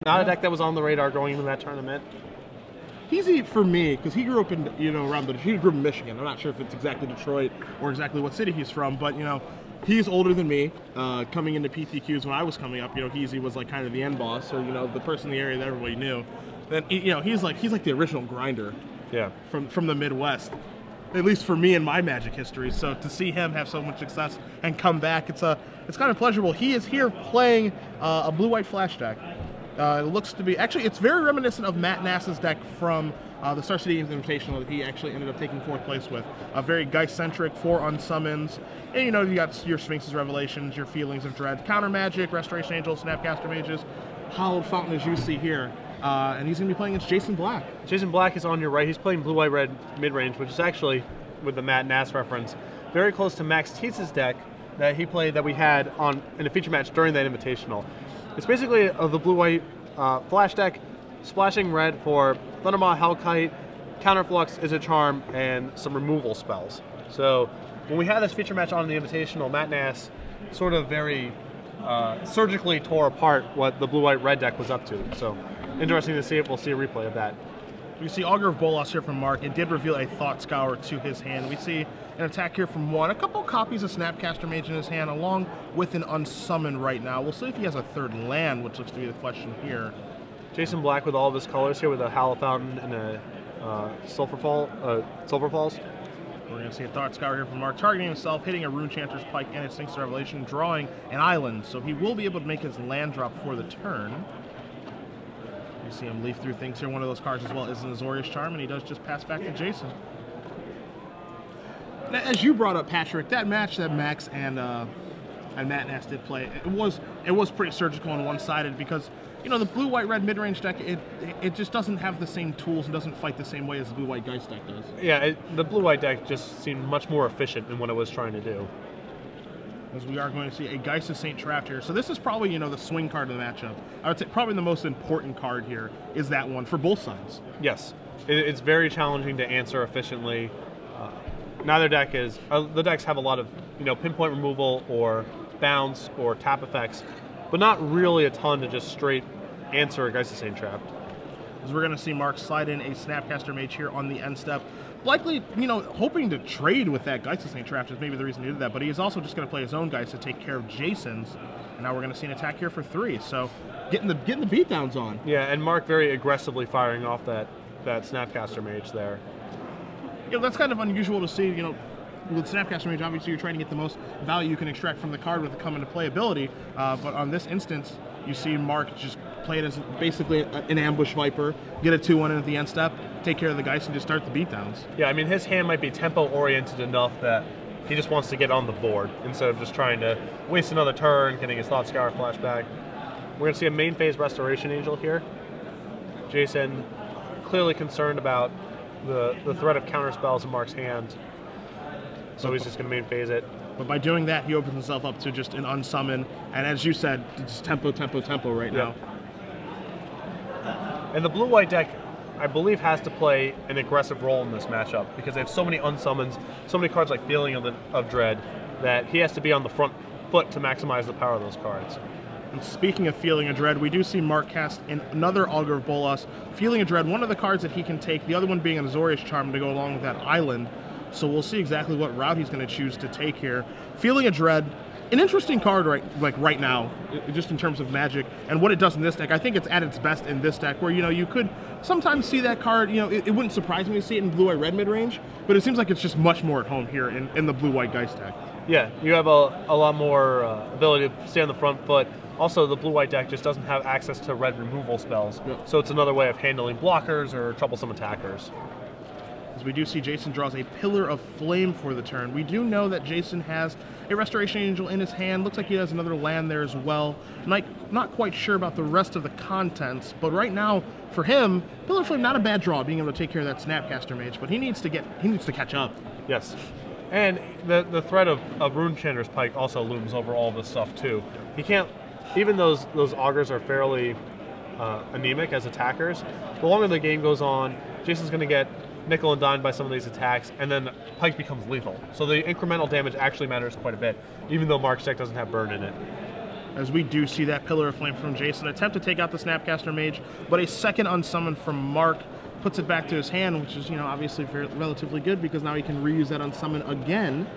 Not a deck that was on the radar going into that tournament. Easy for me because he grew up in around he grew up in Michigan. I'm not sure if it's exactly Detroit or exactly what city he's from, but he's older than me. Coming into PTQs when I was coming up, he was like kind of the end boss, or the person in the area that everybody knew. Then he's like the original grinder. Yeah. From the Midwest, at least for me in my Magic history. So to see him have so much success and come back, it's kind of pleasurable. He is here playing a blue-white flash deck. It looks to be, actually, it's very reminiscent of Matt Nass's deck from the Star City Invitational that he actually ended up taking 4th place with. Very Geist-centric, 4 unsummons. And you got your Sphinx's Revelations, your Feelings of Dread, Counter Magic, Restoration Angel, Snapcaster Mages, Hallowed Fountain as you see here. And he's going to be playing against Jason Black. Jason Black is on your right. He's playing blue-white-red mid-range, which is actually, with the Matt Nass reference, very close to Max Tietz's deck that he played that we had in a feature match during that Invitational. It's basically the blue-white flash deck, splashing red for Thundermaw, Hellkite, Counterflux, Is a Charm, and some removal spells. So when we had this feature match on the Invitational, Matt Nass sort of very surgically tore apart what the blue-white red deck was up to. So interesting to see it. We'll see a replay of that. We see Augur of Bolas here from Mark. It did reveal a Thought Scour to his hand. We see an attack here from 1. A couple copies of Snapcaster Mage in his hand, along with an Unsummon right now. We'll see if he has a 3rd land, which looks to be the question here. Jason Black with all of his colors here with a Hallowed Fountain and a Sulphur Falls. We're going to see a Thought Scour here from Mark, targeting himself, hitting a Rune Chanter's Pike and a Sphinx's Revelation, drawing an island. So he will be able to make his land drop for the turn. You see him leaf through things here. One of those cards as well is an Azorius Charm, and he does just pass back to Jason. Now, as you brought up, Patrick, that match that Max and Matt Nass did play, it was pretty surgical and one-sided because the blue-white-red mid-range deck, it just doesn't have the same tools and doesn't fight the same way as the blue-white Geist deck does. Yeah, the blue-white deck just seemed much more efficient in what it was trying to do. As we are going to see a Geist of St. Traft here. So this is probably, the swing card of the matchup. I would say probably the most important card here is that one for both sides. Yes. It's very challenging to answer efficiently. Neither deck is... the decks have a lot of, pinpoint removal or bounce or tap effects, but not really a ton to just straight answer a Geist of St. Traft. As we're going to see Mark slide in a Snapcaster Mage here on the end step. Likely, hoping to trade with that Geist of St. Traft is maybe the reason he did that, but he is also just going to play his own Geist to take care of Jason's. And now we're going to see an attack here for 3. So getting the beatdowns on. Yeah, and Mark very aggressively firing off that Snapcaster Mage there. That's kind of unusual to see, with Snapcaster Mage, obviously you're trying to get the most value you can extract from the card with the come into play ability, but on this instance, you see Mark just play it as basically an ambush Viper, get a 2-1 in at the end step, take care of the Geist, and just start the beatdowns. Yeah, I mean, his hand might be tempo-oriented enough that he just wants to get on the board instead of just trying to waste another turn, getting his Thought Scour flashback. We're going to see a main phase Restoration Angel here. Jason clearly concerned about the threat of counter spells in Mark's hand, so he's just going to main phase it. But by doing that, he opens himself up to just an unsummon, and as you said, it's tempo right now. And the blue-white deck, I believe, has to play an aggressive role in this matchup because they have so many unsummons, so many cards like Feeling of Dread, that he has to be on the front foot to maximize the power of those cards. And speaking of Feeling of Dread, we do see Mark cast in another Augur of Bolas. Feeling of Dread, one of the cards that he can take, the other one being an Azorius Charm to go along with that island. So we'll see exactly what route he's going to choose to take here. Feeling of Dread, an interesting card right now, just in terms of Magic, and what it does in this deck. I think it's at its best in this deck, where you could sometimes see that card. It wouldn't surprise me to see it in blue-white red mid-range, but it seems like it's just much more at home here in the blue-white Geist deck. Yeah, you have a lot more ability to stay on the front foot. Also, the blue-white deck just doesn't have access to red removal spells, so it's another way of handling blockers or troublesome attackers. As we do see Jason draws a Pillar of Flame for the turn. We do know that Jason has a Restoration Angel in his hand. Looks like he has another land there as well. Not quite sure about the rest of the contents, but right now, for him, Pillar of Flame, not a bad draw, being able to take care of that Snapcaster Mage, but he needs to catch up. Yes. And the threat of Rune Chanter's Pike also looms over all this stuff too. He can't, even those augurs are fairly anemic as attackers. The longer the game goes on, Jason's going to get nickel and dimed by some of these attacks, and then Pike becomes lethal. So the incremental damage actually matters quite a bit, even though Mark's deck doesn't have burn in it. as we do see that Pillar of Flame from Jason. Attempt to take out the Snapcaster Mage, but a second unsummon from Mark puts it back to his hand, which is, obviously relatively good because now he can reuse that unsummon again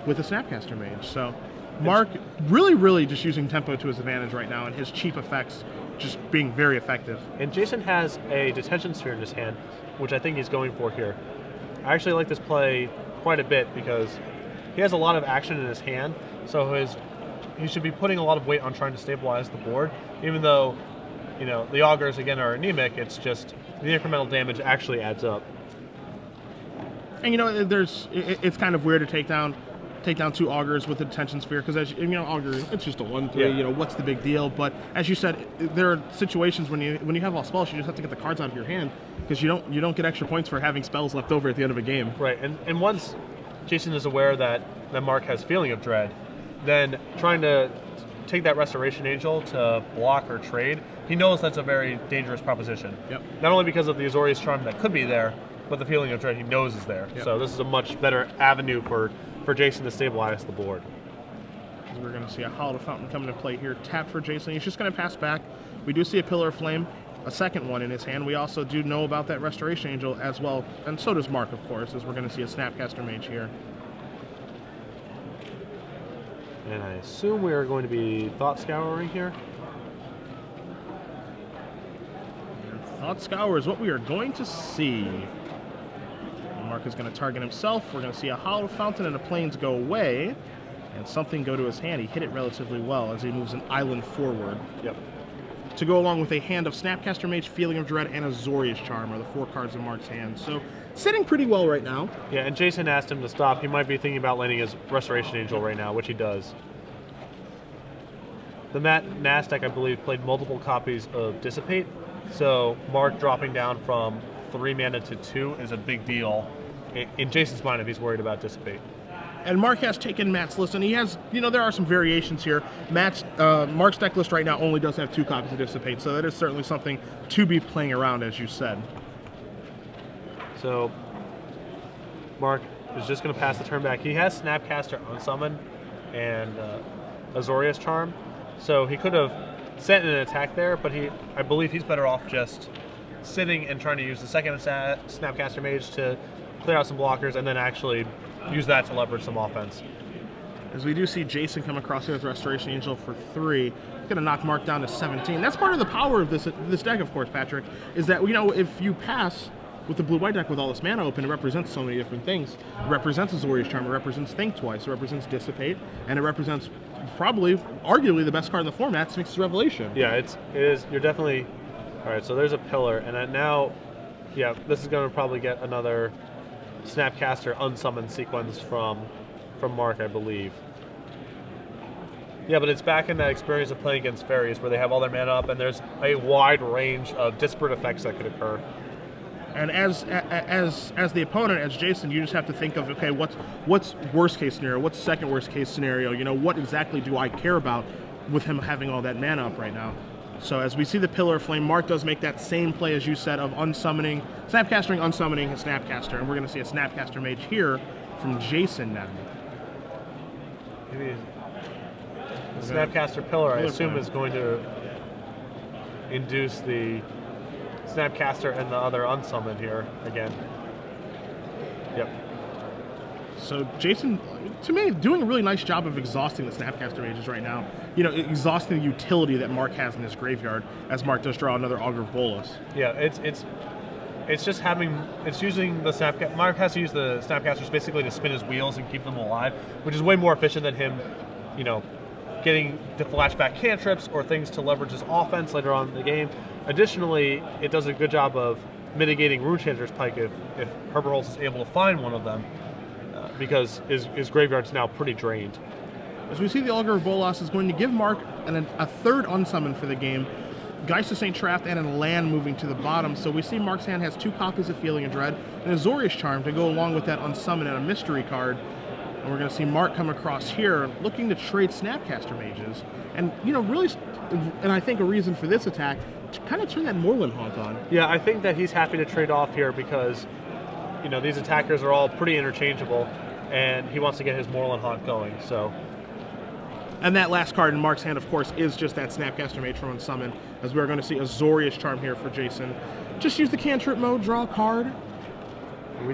with a Snapcaster Mage. So Mark really just using tempo to his advantage right now, and his cheap effects just being very effective. And Jason has a Detention Sphere in his hand, which I think he's going for here. I actually like this play quite a bit because he has a lot of action in his hand, so he should be putting a lot of weight on trying to stabilize the board, even though the augurs again are anemic. It's just the incremental damage actually adds up. And it's kind of weird to take down 2 augurs with the Detention Sphere because, as augur, it's just a 1/3. Yeah. What's the big deal? But as you said, there are situations when you have all spells, you just have to get the cards out of your hand because you don't get extra points for having spells left over at the end of a game. Right, and once Jason is aware that Mark has Feeling of Dread, then trying to take that Restoration Angel to block or trade, he knows that's a very dangerous proposition. Yep. Not only because of the Azorius Charm that could be there, but the Feeling of Dread he knows is there. Yep. So this is a much better avenue for Jason to stabilize the board. We're going to see a Hollow Fountain come into play here. Tap for Jason. He's just going to pass back. We do see a Pillar of Flame, a second one in his hand. We also do know about that Restoration Angel as well, and so does Mark, of course, as we're going to see a Snapcaster Mage here. And I assume we are going to be Thought Scouring here. Thought Scour is what we are going to see. Mark is going to target himself. We're going to see a Hollow Fountain and the Plains go away, and something go to his hand. He hit it relatively well as he moves an island forward. Yep. To go along with a hand of Snapcaster Mage, Feeling of Dread, and Azorius Charm are the 4 cards in Mark's hand. So sitting pretty well right now. Yeah, and Jason asked him to stop. He might be thinking about landing his Restoration Angel right now, which he does. The Matt Nass deck, I believe, played multiple copies of Dissipate, so Mark dropping down from 3 mana to 2 is a big deal in Jason's mind if he's worried about Dissipate. And Mark has taken Matt's list, and he has, there are some variations here. Mark's deck list right now only does have 2 copies of Dissipate, so that is certainly something to be playing around, as you said. So Mark is just going to pass the turn back. He has Snapcaster Unsummon and Azorius Charm, so he could have sent an attack there, but I believe he's better off just sitting and trying to use the second Snapcaster Mage to clear out some blockers and then actually use that to leverage some offense. As we do see Jason come across here with Restoration Angel for 3, going to knock Mark down to 17. That's part of the power of this deck, of course, Patrick, is that, if you pass with the blue-white deck with all this mana open, it represents so many different things. It represents Azorius Charm, it represents Think Twice, it represents Dissipate, and it represents arguably the best card in the format, Sphinx's Revelation. Yeah, it is. You're definitely... All right, so there's a pillar, and now, yeah, this is going to probably get another Snapcaster Unsummon sequence from Mark, I believe. Yeah, but it's back in that experience of playing against fairies where they have all their mana up, and there's a wide range of disparate effects that could occur. And as the opponent, as Jason, you just have to think of, okay, what's worst case scenario? What's second worst case scenario? What exactly do I care about with him having all that mana up right now? So as we see the Pillar of Flame, Mark does make that same play as you said of unsummoning, Snapcastering, unsummoning his Snapcaster, and we're going to see a Snapcaster Mage here from Jason now. Maybe the Snapcaster Pillar, I assume, is going to induce the Snapcaster and the other unsummon here again. Yep. So Jason, to me, doing a really nice job of exhausting the Snapcaster Mages right now. Exhausting the utility that Mark has in his graveyard, as Mark does draw another Augur of Bolas. Yeah, it's just using the Snapcaster. Mark has to use the Snapcasters basically to spin his wheels and keep them alive, which is way more efficient than him, getting to flashback cantrips or things to leverage his offense later on in the game. Additionally, it does a good job of mitigating Runechanter's Pike if Herberholz is able to find one of them, because his graveyard's now pretty drained. As we see, the Augur of Bolas is going to give Mark a third unsummon for the game. Geist of St. Traft and a land moving to the bottom. So we see Mark's hand has 2 copies of Feeling of Dread and Azorius Charm to go along with that unsummon and a mystery card. And we're going to see Mark come across here looking to trade Snapcaster Mages. And, really, and I think a reason for this attack, to kind of turn that Moorland Haunt on. Yeah, I think that he's happy to trade off here because, these attackers are all pretty interchangeable, and he wants to get his Moorland Haunt going, so... And that last card in Mark's hand, of course, is just that Snapcaster Mage from Unsummon, as we're going to see Azorius Charm here for Jason. Just use the cantrip mode, draw a card. He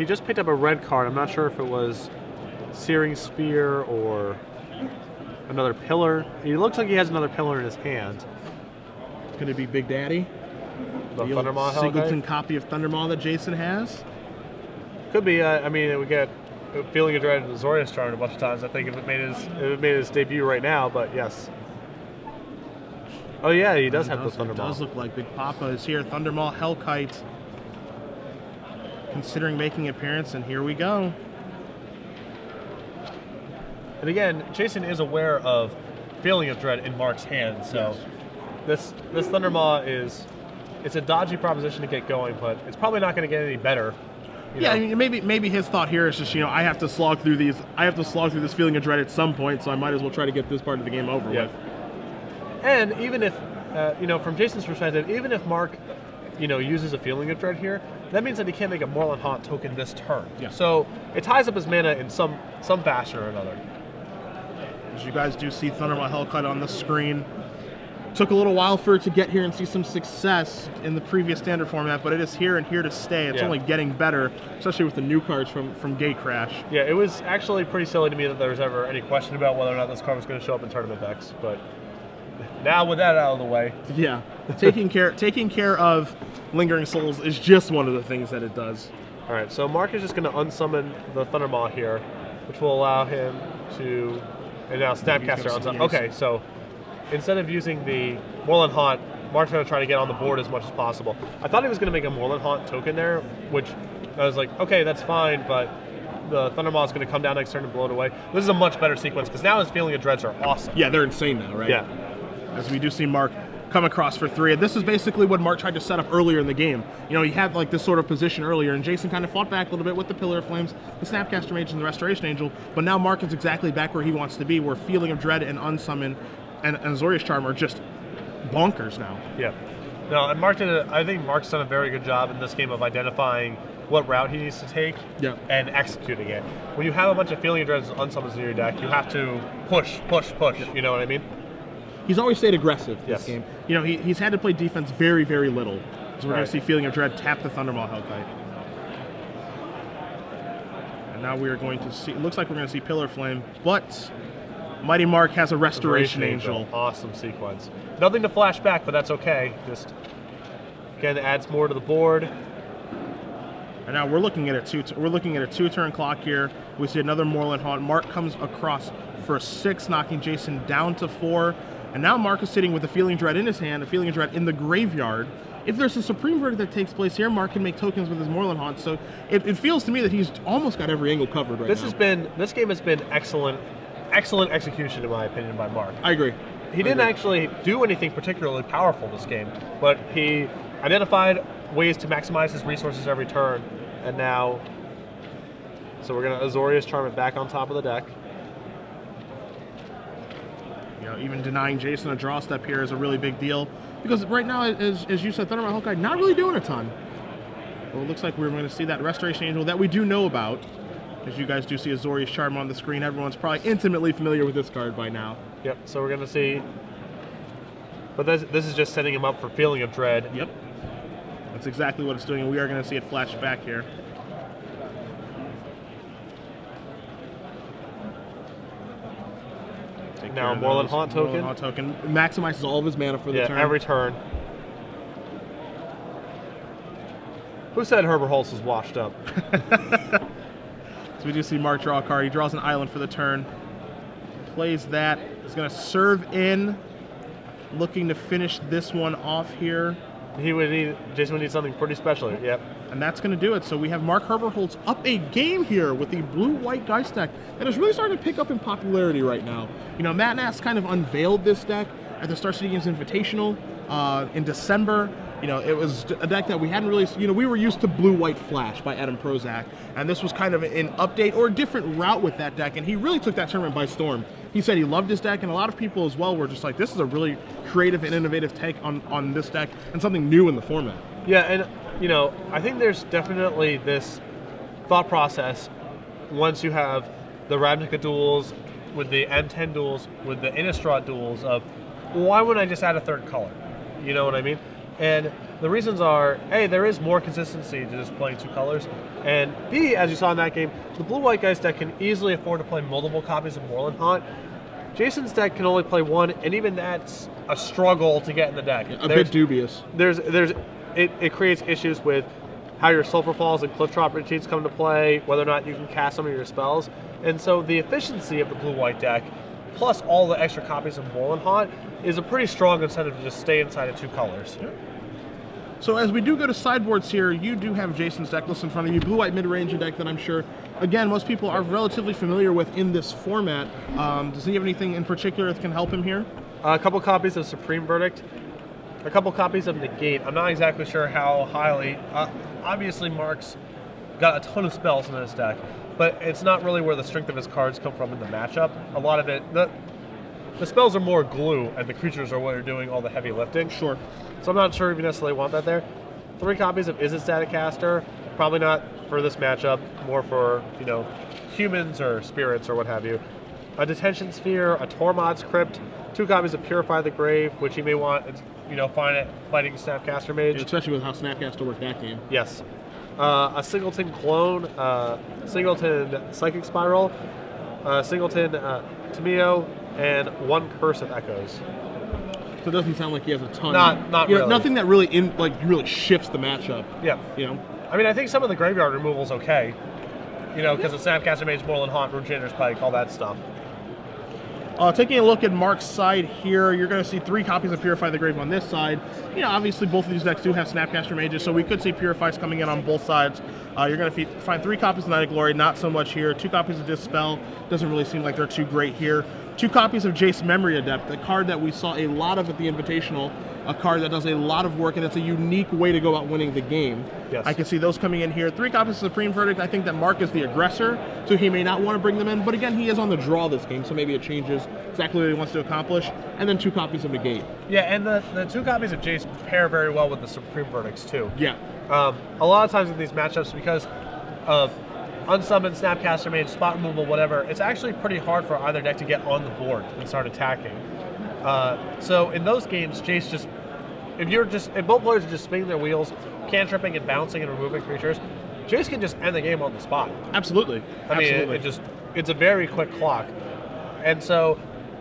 just picked up a red card. I'm not sure if it was Searing Spear or another pillar. He looks like he has another pillar in his hand. Could it be Big Daddy? The Thundermaw singleton copy of Thundermaw that Jason has? Could be. I mean, we get Feeling of Dread and Azorius Charm a bunch of times. I think if it made his debut right now, but yes. Oh yeah, he does have the Thundermaw. It does look like Big Papa is here. Thundermaw, Hellkite, considering making an appearance, and here we go. And again, Jason is aware of Feeling of Dread in Mark's hand, so this Thundermaw it's a dodgy proposition to get going, but it's probably not going to get any better. Yeah, I mean, maybe his thought here is just, I have to slog through these. I have to slog through this Feeling of Dread at some point, so I might as well try to get this part of the game over with. And even if, from Jason's perspective, even if Mark, uses a Feeling of Dread here, that means that he can't make a Moreland Haunt token this turn. Yeah. So it ties up his mana in some fashion or another. As you guys do see Thundermaw Hellkite on the screen. Took a little while for it to get here and see some success in the previous standard format, but it is here and here to stay. It's only getting better, especially with the new cards from Gatecrash. Yeah, it was actually pretty silly to me that there was ever any question about whether or not this card was going to show up in tournament decks, but now with that out of the way. Yeah, taking care of Lingering Souls is just one of the things that it does. All right, so Mark is just going to unsummon the Thundermaw here, which will allow him to, and now Snapcaster unsummon. Okay, so instead of using the Moreland Haunt, Mark's going to try to get on the board as much as possible. I thought he was going to make a Moreland Haunt token there, which I was like, okay, that's fine, but the Thundermaw is going to come down next turn and blow it away. This is a much better sequence, because now his Feeling of Dreads are awesome. Yeah, they're insane now, right? Yeah. As we do see Mark come across for 3. And this is basically what Mark tried to set up earlier in the game. He had like this sort of position earlier, and Jason kind of fought back a little bit with the Pillar of Flames, the Snapcaster Mage, and the Restoration Angel, but now Mark is exactly back where he wants to be, where Feeling of Dread and Unsummon and Azorius Charm are just bonkers now. Yeah. No, and I think Mark's done a very good job in this game of identifying what route he needs to take and executing it. When you have a bunch of Feeling of Dreads and Unsummons in your deck, you have to push. You know what I mean? He's always stayed aggressive this game. He's had to play defense very, very little. So we're going to see Feeling of Dread tap the Thundermaw Hellkite. And now we are going to see, it looks like we're going to see Pillar Flame, but Mighty Mark has a Restoration Angel. Awesome sequence. Nothing to flash back, but that's okay. Just, again, adds more to the board. And now we're looking at a two-turn clock here. We see another Moreland Haunt. Mark comes across for 6, knocking Jason down to 4. And now Mark is sitting with a Feeling Dread in his hand, a Feeling of Dread in the graveyard. If there's a Supreme Verdict that takes place here, Mark can make tokens with his Moreland Haunt. So it feels to me that he's almost got every angle covered right now. This game has been excellent execution, in my opinion, by Mark. I agree. He didn't actually do anything particularly powerful this game, but he identified ways to maximize his resources every turn, and now, so we're going to Azorius Charm it back on top of the deck. Even denying Jason a draw step here is a really big deal, because right now, as you said, Thundermaw Hellkite not really doing a ton. Well, it looks like we're going to see that Restoration Angel that we do know about. As you guys do see Azorius Charm on the screen, everyone's probably intimately familiar with this card by now. Yep, so we're going to see, but this is just setting him up for Feeling of Dread. Yep, that's exactly what it's doing, and we are going to see it flash back here. Now Moreland Haunt token. Moreland Haunt token maximizes all of his mana for the turn. Every turn. Who said Herberholz was washed up? So we do see Mark draw a card. He draws an island for the turn. Plays that. He's going to serve in. Looking to finish this one off here. Jason would need something pretty special. Yep. And that's going to do it. So we have Mark Herberholz up a game here with the blue-white Geist deck that is really starting to pick up in popularity right now. Matt Nass kind of unveiled this deck at the Star City Games Invitational in December. It was a deck that we hadn't really, we were used to Blue-White Flash by Adam Prozac, and this was kind of an update or a different route with that deck, and he really took that tournament by storm. He said he loved his deck, and a lot of people as well were just like, this is a really creative and innovative take on this deck, and something new in the format. Yeah, and, I think there's definitely this thought process once you have the Ravnica duels, with the M10 duels, with the Innistrad duels of, why wouldn't I just add a third color? You know what I mean? And the reasons are, A, there is more consistency to just playing 2 colors, and B, as you saw in that game, the blue-white Geist deck can easily afford to play multiple copies of Moreland Haunt. Jason's deck can only play 1, and even that's a struggle to get in the deck. A bit dubious. It creates issues with how your Sulphur Falls and Cliff Drop routines come to play, whether or not you can cast some of your spells. And so the efficiency of the blue-white deck, plus all the extra copies of Moreland Haunt, is a pretty strong incentive to just stay inside of 2 colors. Yeah. So as we do go to sideboards here, you do have Jason's deck listed in front of you, blue-white mid-range deck that I'm sure, again, most people are relatively familiar with in this format. Does he have anything in particular that can help him here? A couple copies of Supreme Verdict, a couple copies of Negate. I'm not exactly sure how highly. Obviously, Mark's got a ton of spells in this deck, but it's not really where the strength of his cards come from in the matchup. A lot of it, the spells are more glue, and the creatures are what are doing all the heavy lifting. Sure. So I'm not sure if you necessarily want that there. 3 copies of Is It Staticaster, probably not for this matchup, more for, you know, humans or spirits or what have you. A Detention Sphere, a Tormod's Crypt, 2 copies of Purify the Grave, which you may want, you know, find it fighting Snapcaster Mage. Yeah, especially with how Snapcaster worked that game. Yes. A Singleton Clone, Singleton Psychic Spiral, Singleton Tameo, and 1 Curse of Echoes. So it doesn't sound like he has a ton. Not you know, really. Nothing that really really shifts the matchup. Yeah. You know. I mean, I think some of the graveyard removal's okay. You know, because of Snapcaster Mage, Moreland Haunt, Runechanter's Pike, all that stuff. Taking a look at Mark's side here, you're going to see 3 copies of Purify the Grave on this side. You know, obviously both of these decks do have Snapcaster Mages, so we could see Purifies coming in on both sides. You're going to find 3 copies of Night of Glory, not so much here. 2 copies of Dispel, doesn't really seem like they're too great here. 2 copies of Jace Memory Adept, a card that we saw a lot of at the Invitational, a card that does a lot of work, and it's a unique way to go about winning the game. Yes. I can see those coming in here. 3 copies of Supreme Verdict. I think that Mark is the aggressor, so he may not want to bring them in, but again, he is on the draw this game, so maybe it changes exactly what he wants to accomplish. And then 2 copies of Negate. Yeah, and the 2 copies of Jace pair very well with the Supreme Verdicts, too. Yeah. A lot of times in these matchups, because of unsummoned Snapcaster Mage, spot removal, whatever, it's actually pretty hard for either deck to get on the board and start attacking. So in those games, Jace just, if both players are just spinning their wheels, cantripping and bouncing and removing creatures, Jace can just end the game on the spot. Absolutely. I mean, it's a very quick clock. And so,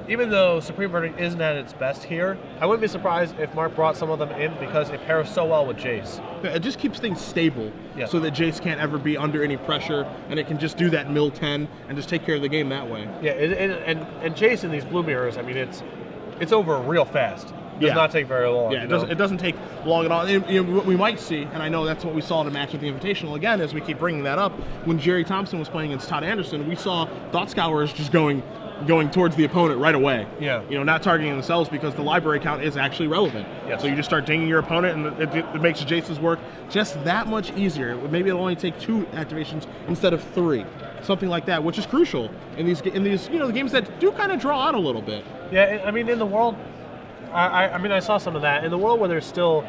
even though Supreme Verdict isn't at its best here, I wouldn't be surprised if Mark brought some of them in because it pairs so well with Jace. It just keeps things stable, yeah, so that Jace can't ever be under any pressure, and it can just do that mill 10 and just take care of the game that way. Yeah, and Jace in these blue mirrors, I mean, it's over real fast. It does not take very long. Yeah, it doesn't take long at all. And, you know, what we might see, and I know that's what we saw in a match at the Invitational, again, as we keep bringing that up, when Jerry Thompson was playing against Todd Anderson, we saw Thought Scourers just going towards the opponent right away. Yeah. You know, not targeting themselves because the library count is actually relevant. Yes. So you just start dinging your opponent, and it makes Jace's work just that much easier. Maybe it'll only take 2 activations instead of 3. Something like that, which is crucial in these you know, the games that do kind of draw out a little bit. Yeah, I mean, in the world, I mean, I saw some of that. In the world where there's still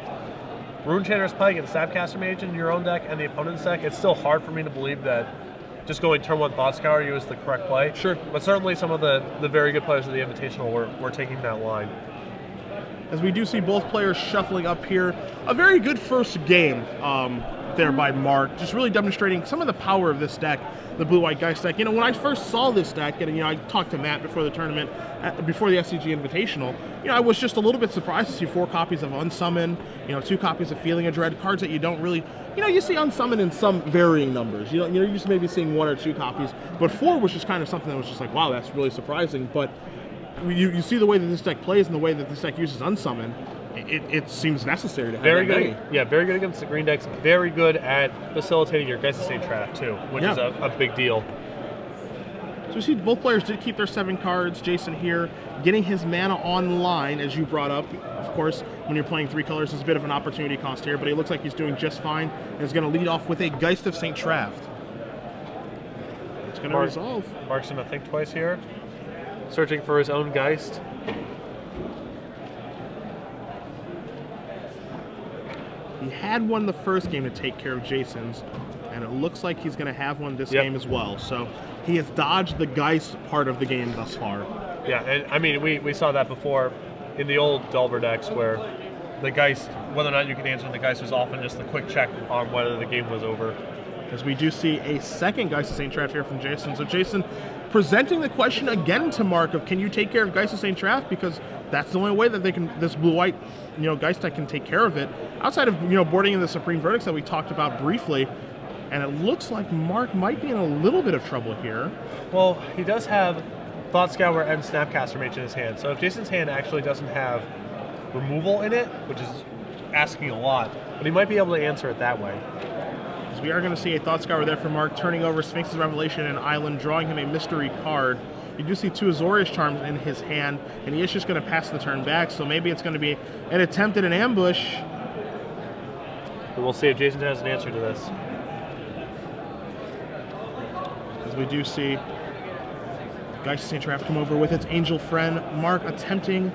Runechanter's Pike and Snapcaster Mage in your own deck and the opponent's deck, it's still hard for me to believe that just going turn 1 Thought Scour you is the correct play. Sure. But certainly some of the very good players of the Invitational were taking that line. As we do see both players shuffling up here. A very good first game there by Mark, just really demonstrating some of the power of this deck, the Blue-White Geist deck. You know, when I first saw this deck, and you know, I talked to Matt before the tournament, before the SCG Invitational, you know, I was just a little bit surprised to see 4 copies of Unsummon, you know, 2 copies of Feeling of Dread, cards that you don't really, you know, you see Unsummon in some varying numbers. You know, you're just maybe seeing 1 or 2 copies, but 4 was just kind of something that was just like, wow, that's really surprising. But you see the way that this deck plays and the way that this deck uses Unsummon, it seems necessary to have very that good. many. Yeah, very good against the green decks. Very good at facilitating your Geist State draft too, which is a big deal. So we see both players did keep their 7 cards. Jason here getting his mana online, as you brought up. Of course, when you're playing 3 colors, there's a bit of an opportunity cost here, but he looks like he's doing just fine and is going to lead off with a Geist of St. Traft. It's going to resolve. Mark's going to think twice here, searching for his own Geist. He had one the first game to take care of Jason's, and it looks like he's going to have one this game as well. So he has dodged the Geist part of the game thus far. Yeah, and I mean, we saw that before in the old Delver decks where the Geist, whether or not you can answer the Geist, was often just a quick check on whether the game was over. As we do see a second Geist of St. Traft here from Jason. So Jason presenting the question again to Mark of, can you take care of Geist of St. Traft? Because that's the only way that they can, this blue-white, Geist deck can take care of it. Outside of, boarding in the Supreme Verdicts that we talked about briefly, and it looks like Mark might be in a little bit of trouble here. Well, he does have Thought Scour and Snapcaster Mage in his hand. So if Jason's hand actually doesn't have removal in it, which is asking a lot, but he might be able to answer it that way. As we are going to see a Thought Scour there for Mark, turning over Sphinx's Revelation and Island, drawing him a mystery card. You do see 2 Azorius Charms in his hand, and he is just going to pass the turn back, so maybe it's going to be an attempt at an ambush. And we'll see if Jason has an answer to this. As we do see Geist of St. Traft come over with its Angel Friend. Mark attempting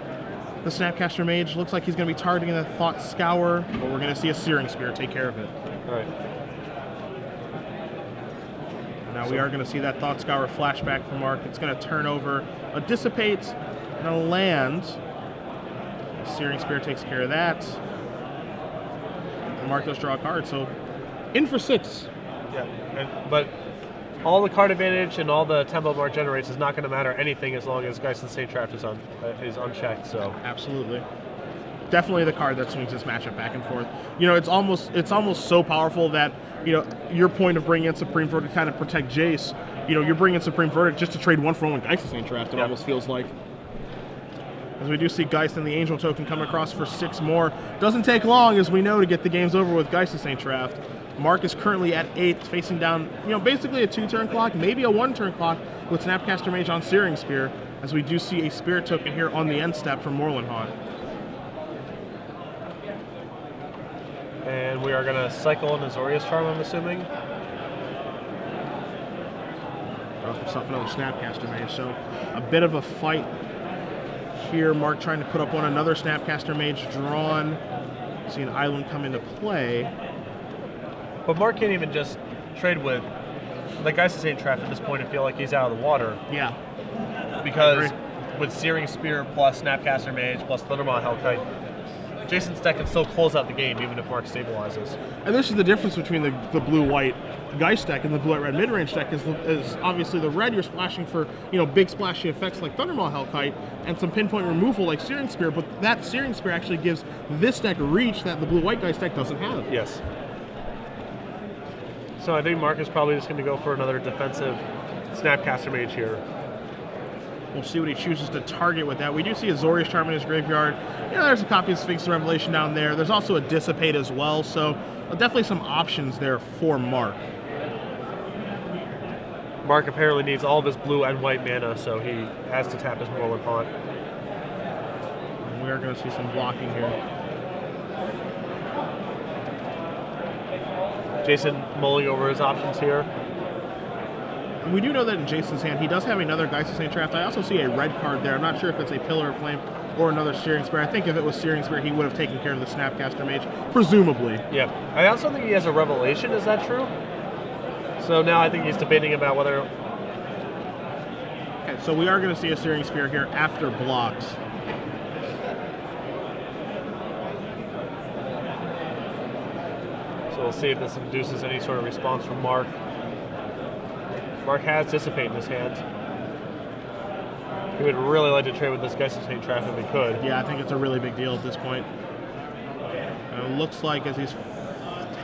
the Snapcaster Mage. Looks like he's going to be targeting the Thought Scour, but we're going to see a Searing Spear take care of it. All right. Now we are going to see that Thought Scour flashback from Mark. It's going to turn over a Dissipate and a land. Searing Spear takes care of that. And Mark does draw a card, so in for 6. Yeah, but all the card advantage and all the tempo Mark generates is not going to matter anything as long as Geist of St. Traft is unchecked. So absolutely. Definitely the card that swings this matchup back and forth. It's almost so powerful that, your point of bringing in Supreme Verdict to kind of protect Jace, you're bringing Supreme Verdict just to trade 1-for-1 with Geist of St. Traft, it almost feels like. As we do see Geist and the Angel token come across for 6 more. Doesn't take long, as we know, to get the games over with Geist of St. Traft. Mark is currently at 8, facing down, basically a 2-turn clock, maybe a 1-turn clock with Snapcaster Mage on Searing Spear, as we do see a Spirit token here on the end step from Moorland Haunt. And we are going to cycle an Azorius Charm, I'm assuming. Draws himself another Snapcaster Mage, so a bit of a fight here. Mark trying to put up another Snapcaster Mage drawn. See an Island come into play. But Mark can't even just trade with the Geist of St. Traft at this point and feel like he's out of the water. Yeah. Because with Searing Spear plus Snapcaster Mage plus Thundermaw Hellkite, Jason's deck can still close out the game even if Mark stabilizes. And this is the difference between the blue-white Geist deck and the blue-white-red mid-range deck is obviously the red you're splashing for, big splashy effects like Thundermaw Hellkite and some pinpoint removal like Searing Spear, but that Searing Spear actually gives this deck reach that the blue-white Geist deck doesn't have. Yes. So I think Mark is probably just going to go for another defensive Snapcaster Mage here. We'll see what he chooses to target with that. We do see a Azorius Charm in his graveyard. There's a copy of Sphinx's Revelation down there. There's also a Dissipate as well, so definitely some options there for Mark. Mark apparently needs all of his blue and white mana, so he has to tap his Moorland Haunt. And we are going to see some blocking here. Jason mulling over his options here. And we do know that in Jason's hand, he does have another Geist of St. Traft. I also see a red card there. I'm not sure if it's a Pillar of Flame or another Searing Spear. I think if it was Searing Spear, he would have taken care of the Snapcaster Mage, presumably. Yeah. I also think he has a Revelation. Is that true? So now I think he's debating about whether... Okay, so we are going to see a Searing Spear here after blocks. So we'll see if this induces any sort of response from Mark. Mark has Dissipate in his hand. He would really like to trade with this Geist of St. Traft if he could. Yeah, I think it's a really big deal at this point. And it looks like as he's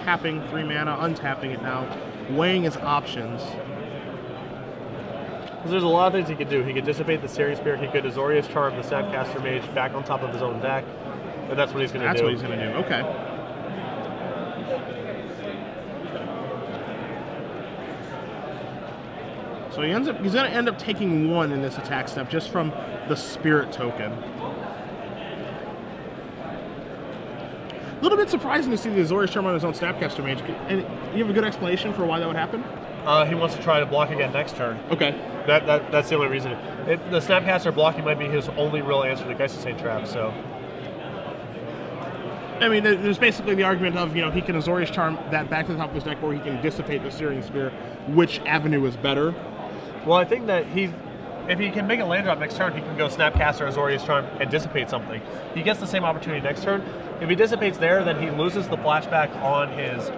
tapping 3 mana, untapping it now, weighing his options. There's a lot of things he could do. He could Dissipate the Searing Spear, he could Azorius Charm the Snapcaster Mage back on top of his own deck, and that's what he's going to do. That's what he's going to do, okay. So he's going to end up taking 1 in this attack step just from the Spirit token. A little bit surprising to see the Azorius Charm on his own Snapcaster Mage. And you have a good explanation for why that would happen? He wants to try to block again next turn. Okay. That's the only reason. The Snapcaster blocking might be his only real answer to Geist of St. Traft, so... I mean, there's basically the argument of, he can Azorius Charm that back to the top of his deck, or he can Dissipate the Searing Spear. Which avenue is better? Well, I think that if he can make a land drop next turn, he can go Snapcaster Azorius Charm and dissipate something. He gets the same opportunity next turn. If he dissipates there, then he loses the flashback on his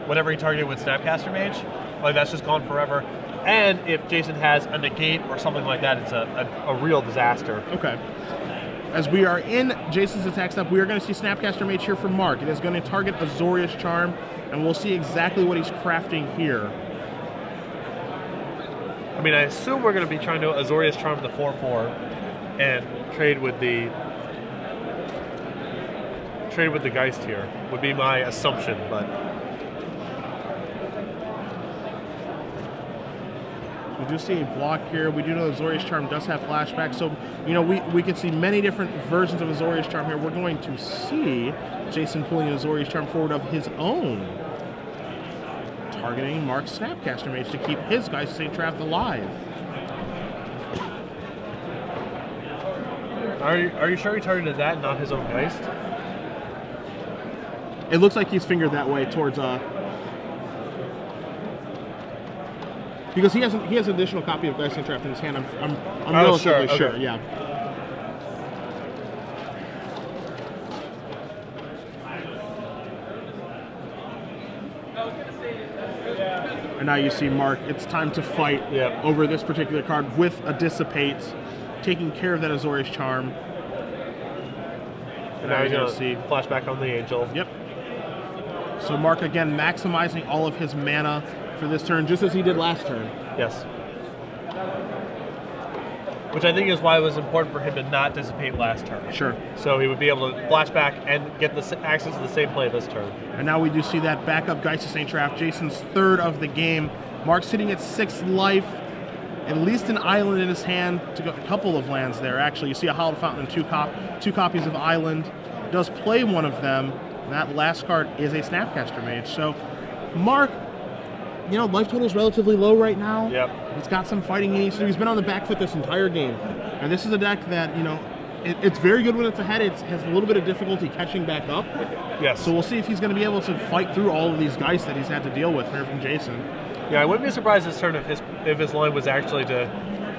whatever he targeted with Snapcaster Mage. Like, that's just gone forever. And if Jason has a negate or something like that, it's a real disaster. Okay. As we are in Jason's attack step, we are going to see Snapcaster Mage here from Mark. It is going to target Azorius Charm, and we'll see exactly what he's crafting here. I mean, I assume we're going to be trying to Azorius Charm the 4/4 and trade with the Geist here, would be my assumption, but we do see a block here. We do know Azorius Charm does have flashback, so you know we can see many different versions of Azorius Charm here. We're going to see Jason pulling an Azorius Charm forward of his own, targeting Mark's Snapcaster Mage to keep his Geist Stay Trapped alive. Are you sure he targeted that and not his own Geist? It looks like he's fingered that way towards because he has an additional copy of Geist Stay Trapped in his hand. I'm relatively sure. Okay. Yeah. And now you see Mark, it's time to fight over this particular card with a Dissipate, taking care of that Azorius Charm. And now he's going to see flashback on the Angel. Yep. So Mark, again, maximizing all of his mana for this turn, just as he did last turn. Yes. Which I think is why it was important for him to not dissipate last turn. Sure. So he would be able to flashback and get the access to the same play this turn. And now we do see that backup Geist Stay Trapped, Jason's third of the game. Mark's sitting at 6th life, at least an island in his hand, to go a couple of lands there. Actually, you see a Hallowed Fountain and two copies of Island. Does play one of them. And that last card is a Snapcaster Mage. So Mark, you know, life total is relatively low right now. Yep. He's got some fighting he needs to do. He's been on the back foot this entire game. And this is a deck that, you know, it's very good when it's ahead. It has a little bit of difficulty catching back up. Yes. So we'll see if he's going to be able to fight through all of these guys that he's had to deal with here from Jason. Yeah, I wouldn't be surprised this turn if his line was actually to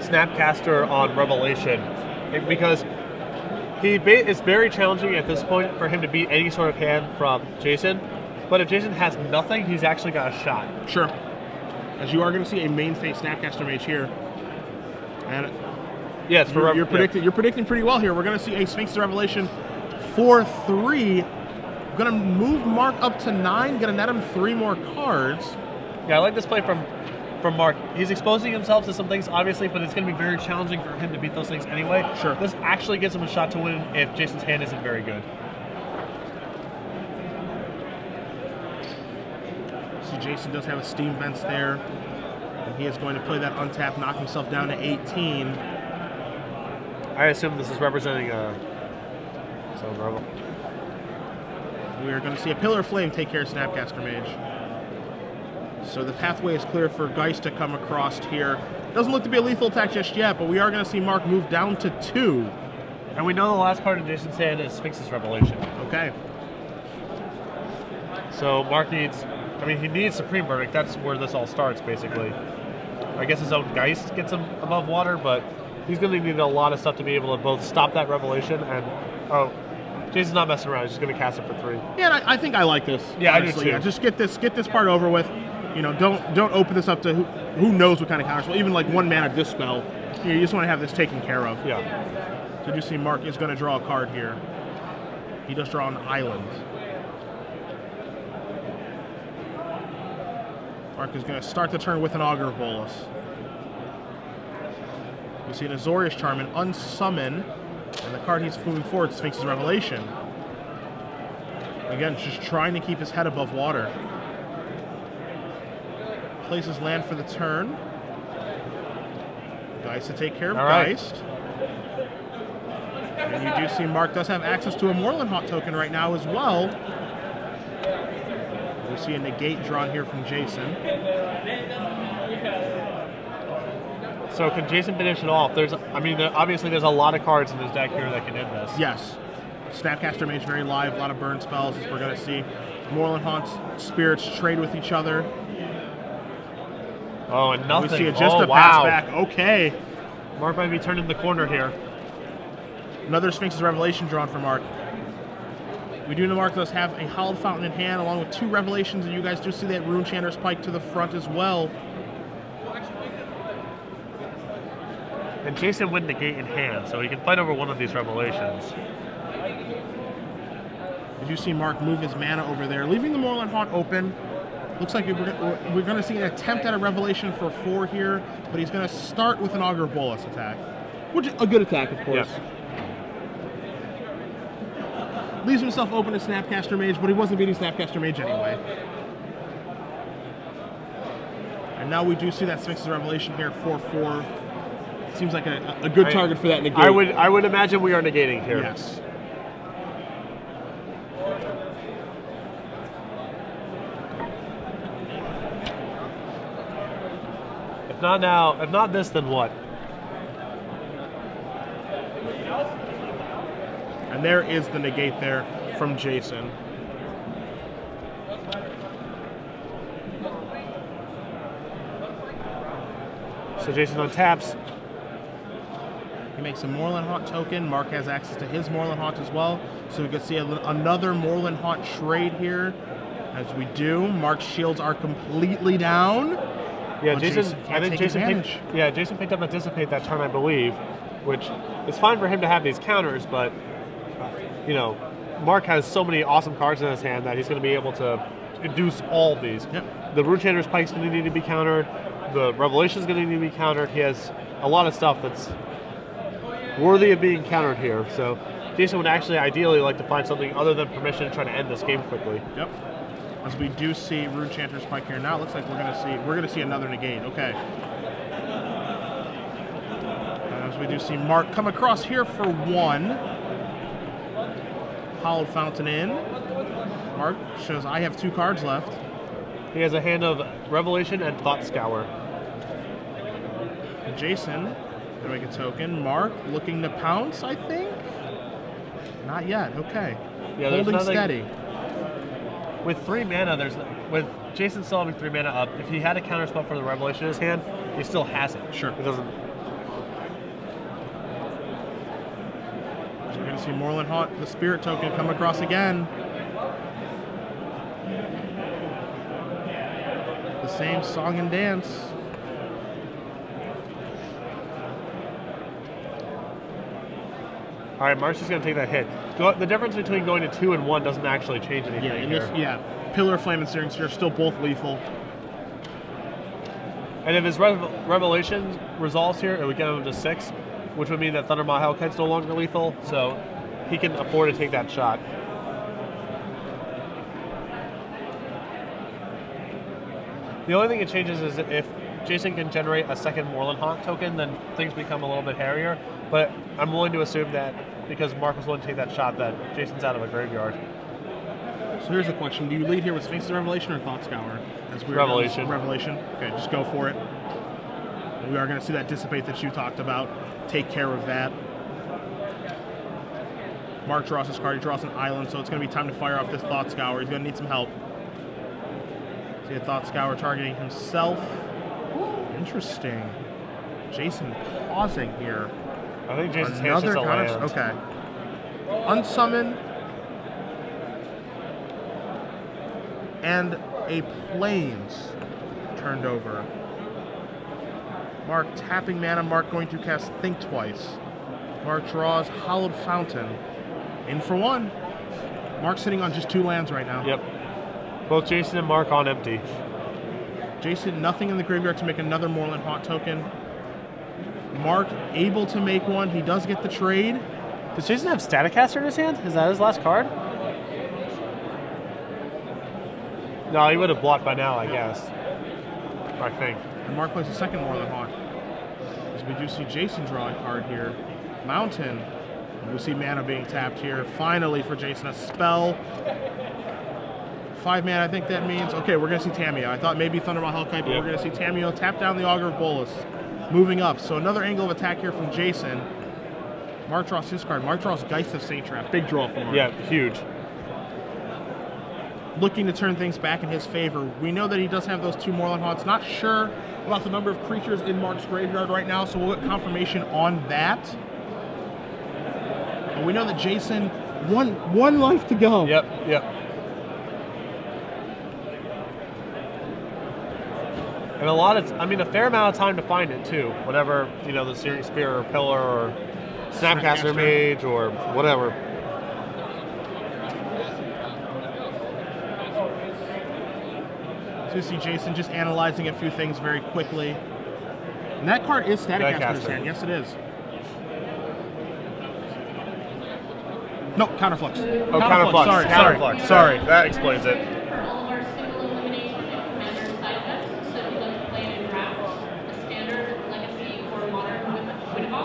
Snapcaster on Revelation, because it's very challenging at this point for him to beat any sort of hand from Jason. But if Jason has nothing, he's actually got a shot. Sure. As you are going to see a mainstay Snapcaster Mage here. And yes, you're predicting pretty well here. We're going to see a Sphinx Revelation 4/3. Going to move Mark up to 9. Going to net him 3 more cards. Yeah, I like this play from Mark. He's exposing himself to some things, obviously, but it's going to be very challenging for him to beat those things anyway. Sure. This actually gives him a shot to win if Jason's hand isn't very good. So Jason does have a Steam Vents there. And he is going to play that untap, knock himself down to 18. I assume this is representing some rebel. We are going to see a Pillar of Flame take care of Snapcaster Mage. So the pathway is clear for Geist to come across here. Doesn't look to be a lethal attack just yet, but we are going to see Mark move down to 2. And we know the last card in Jason's hand is Sphinx's Revelation. Okay. So Mark needs, he needs Supreme Verdict. That's where this all starts, basically. I guess his own Geist gets him above water, but he's going to need a lot of stuff to be able to both stop that Revelation and, Jason's not messing around. He's just going to cast it for 3. Yeah, and I think I like this. Yeah, honestly. I do too. Yeah, just get this part over with. You know, don't open this up to who knows what kind of counters. Well, even like 1 mana Dispel. You just want to have this taken care of. Yeah. So you see Mark is going to draw a card here. He does draw an Island. Mark is going to start the turn with an Augur Bolus. You see an Azorius Charm, an Unsummon, and the card he's moving forward, Sphinx's Revelation. Again, just trying to keep his head above water. Places land for the turn. Geist to take care of Geist. And you do see Mark does have access to a Moreland Hawk token right now as well. We see a negate drawn here from Jason. So can Jason finish it off? Obviously there's a lot of cards in this deck here that can end this. Yes. Snapcaster Mage very live, a lot of burn spells as we're going to see. Moreland Haunt's spirits trade with each other. Oh, and nothing. We see it just oh, a wow. pass back. Okay. Mark might be turning the corner here. Another Sphinx's Revelation drawn for Mark. We do know Mark does have a Hallowed Fountain in hand, along with 2 Revelations, and you guys do see that Rune Chanter's Pike to the front as well. And Jason went negate in hand, so he can fight over one of these Revelations. As you see Mark move his mana over there, leaving the Moorland Haunt open. Looks like we're going to see an attempt at a Revelation for 4 here, but he's going to start with an Augur of Bolas attack. Which is a good attack, of course. Yep. Leaves himself open to Snapcaster Mage, but he wasn't beating Snapcaster Mage anyway. And now we do see that Sphinx's Revelation here, 4/4. Seems like a good target for that negate. I would imagine we are negating here. Yes. If not now, if not this, then what? And there is the negate there from Jason. So Jason untaps. He makes a Moorland Haunt token. Mark has access to his Moorland Haunt as well. So we can see another Moorland Haunt trade here. As we do, Mark's shields are completely down. Yeah, But Jason. I think Jason picked up a Dissipate that turn, I believe, which is fine for him to have these counters, but you know, Mark has so many awesome cards in his hand that he's going to be able to induce all of these. Yep. The Rune Chanter's Pike's going to need to be countered. The Revelation's going to need to be countered. He has a lot of stuff that's worthy of being countered here. So Jason would actually ideally like to find something other than permission to try to end this game quickly. Yep. As we do see Rune Chanter's Pike here now, it looks like we're gonna see another negate. Okay. As we do see Mark come across here for 1. Hallowed Fountain in. Mark shows I have 2 cards left. He has a hand of Revelation and Thought Scour. Jason, gonna make a token. Mark looking to pounce, I think? Not yet, okay. Yeah, holding steady. With 3 mana, with Jason still having 3 mana up, if he had a counter spell for the Revelation in his hand, he still has it. Sure. It doesn't. So we're gonna see Moorland Haunt, the Spirit token, come across again. The same song and dance. All right, Mark's just going to take that hit. The difference between going to 2 and 1 doesn't actually change anything here. Pillar of Flame and Searing Spear are still both lethal. And if his Revelation resolves here, it would get him to 6, which would mean that Thundermaw Hellkite's no longer lethal, so he can afford to take that shot. The only thing it changes is if Jason can generate a second Moorland Haunt token, then things become a little bit hairier. But I'm willing to assume that because Mark was willing to take that shot, that Jason's out of a graveyard. So here's the question: do you lead here with Sphinx's Revelation or Thought Scour? Revelation. Revelation. Okay, just go for it. We are going to see that Dissipate that you talked about. Take care of that. Mark draws his card. He draws an island, so it's going to be time to fire off this Thought Scour. He's going to need some help. See a Thought Scour targeting himself. Interesting. Jason pausing here. I think Jason's hand's just a land. Okay. Unsummon. And a Plains turned over. Mark tapping mana. Mark going to cast Think Twice. Mark draws Hallowed Fountain. In for 1. Mark's sitting on just 2 lands right now. Yep. Both Jason and Mark on empty. Jason, nothing in the graveyard to make another Moorland Haunt token. Mark able to make one. He does get the trade. Does Jason have Staticaster in his hand? Is that his last card? No, he would have blocked by now, I guess. I think. And Mark plays a second Moorland Haunt. As we do see Jason draw a card here. Mountain. We see mana being tapped here. Finally for Jason, a spell. 5 mana, I think that means. Okay, we're going to see Tamiyo. I thought maybe Thundermaw Hellkite, but we're going to see Tamiyo tap down the Augur of Bolas. Moving up. So another angle of attack here from Jason. Mark draws his card. Mark draws Geist of Saint Trap. Big draw for Mark. Yeah, huge. looking to turn things back in his favor. We know that he does have those 2 Moreland Haunts. Not sure about the number of creatures in Mark's graveyard right now, so we'll get confirmation on that. But we know that Jason, one life to go. Yep. And a fair amount of time to find it too. Whatever, the Searing Spear or Pillar or Snapcaster Mage or whatever. So you see Jason just analyzing a few things very quickly. And that card is Static Caster's hand. Yes, it is. No, Counterflux. Oh, Counterflux. Sorry. That explains it.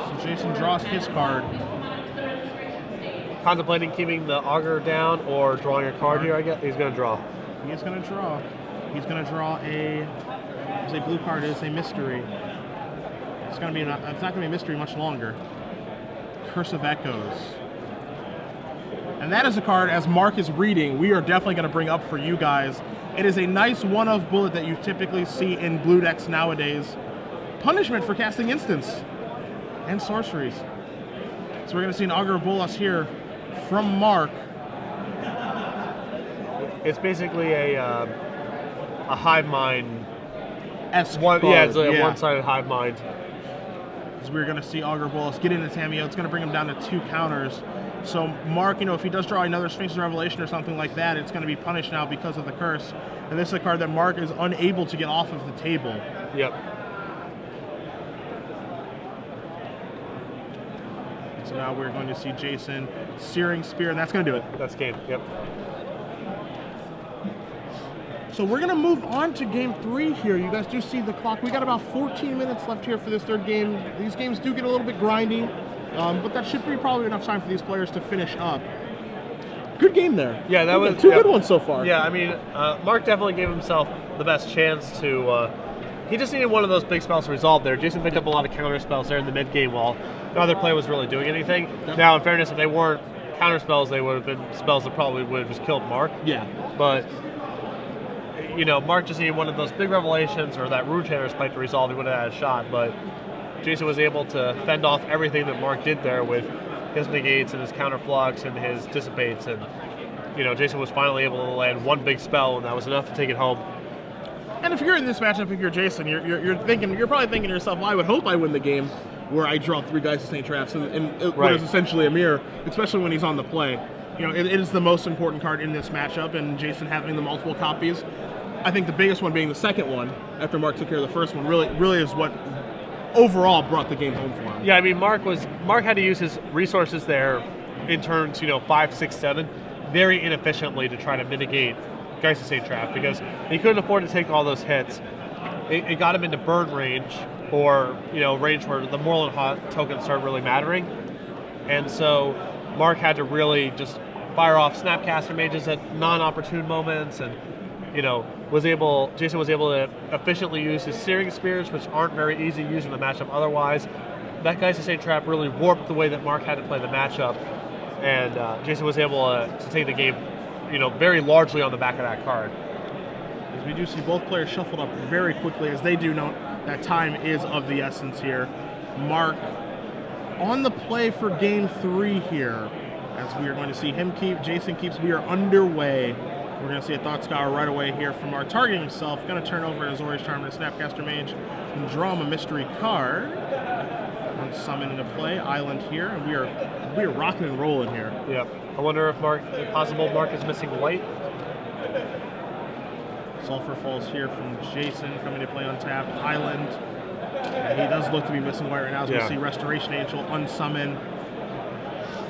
So Jason draws his card. Contemplating keeping the Augur down or drawing a card here, I guess. He's going to draw. He is going to draw. He's going to draw a blue card. Is a mystery. It's not going to be a mystery much longer. Curse of Echoes. And that is a card, as Mark is reading, we are definitely going to bring up for you guys. It is a nice one-of bullet that you typically see in blue decks nowadays. Punishment for casting instants and sorceries. So we're going to see an Augur of Bolas here from Mark. It's basically a hive mind. It's a one-sided hive mind. So we're going to see Augur of Bolas get into Tamiyo. It's going to bring him down to 2 counters. So Mark, if he does draw another Sphinx's Revelation or something like that, it's going to be punished now because of the curse. And this is a card that Mark is unable to get off of the table. Yep. So now we're going to see Jason Searing Spear, and that's going to do it. That's game. Yep. So we're going to move on to game 3 here. You guys do see the clock. We got about 14 minutes left here for this 3rd game. These games do get a little bit grindy. But that should be probably enough time for these players to finish up. Good game there. Yeah, that was 2 good ones so far. Yeah, Mark definitely gave himself the best chance to. He just needed one of those big spells to resolve there. Jason picked up a lot of counter spells there in the mid game while no other player was really doing anything. Yep. Now, in fairness, if they weren't counter spells, they would have been spells that probably would have just killed Mark. Yeah. But Mark just needed one of those big revelations or that Rune Chanter's Spike to resolve. He would have had a shot, but Jason was able to fend off everything that Mark did there with his negates and his counterflux and his dissipates, and Jason was finally able to land one big spell, and that was enough to take it home. And if you're in this matchup, if you're Jason, you're probably thinking to yourself, well, I would hope I win the game where I draw 3 guys to St. Traps, and what is essentially a mirror, especially when he's on the play. It is the most important card in this matchup, and Jason having the multiple copies. I think the biggest one being the second one, after Mark took care of the first one, really is what overall brought the game home for him. Yeah, Mark had to use his resources there in turns 5, 6, 7 very inefficiently to try to mitigate Geist of St. Trap, because he couldn't afford to take all those hits. It got him into burn range, or range where the Moreland Haunt tokens start really mattering, and so Mark had to really just fire off Snapcaster Mages at non-opportune moments, and Jason was able to efficiently use his Searing Spears, which aren't very easy to use in the matchup otherwise. That Geist of St. Trap really warped the way that Mark had to play the matchup, and Jason was able to take the game, very largely on the back of that card. As we do see both players shuffled up very quickly, as they do note that time is of the essence here. Mark on the play for game 3 here, as we are going to see him keep, Jason keeps. We are underway. We're going to see a Thought Scour right away here from Mark, targeting himself. Going to turn over his Azorius Charm to Snapcaster Mage and draw him a mystery card. And summon into play. Island here, and we are rocking and rolling here. Yep. I wonder if Mark is missing white. Sulfur Falls here from Jason, coming to play on tap. Island. And he does look to be missing white right now, as we see Restoration Angel unsummon.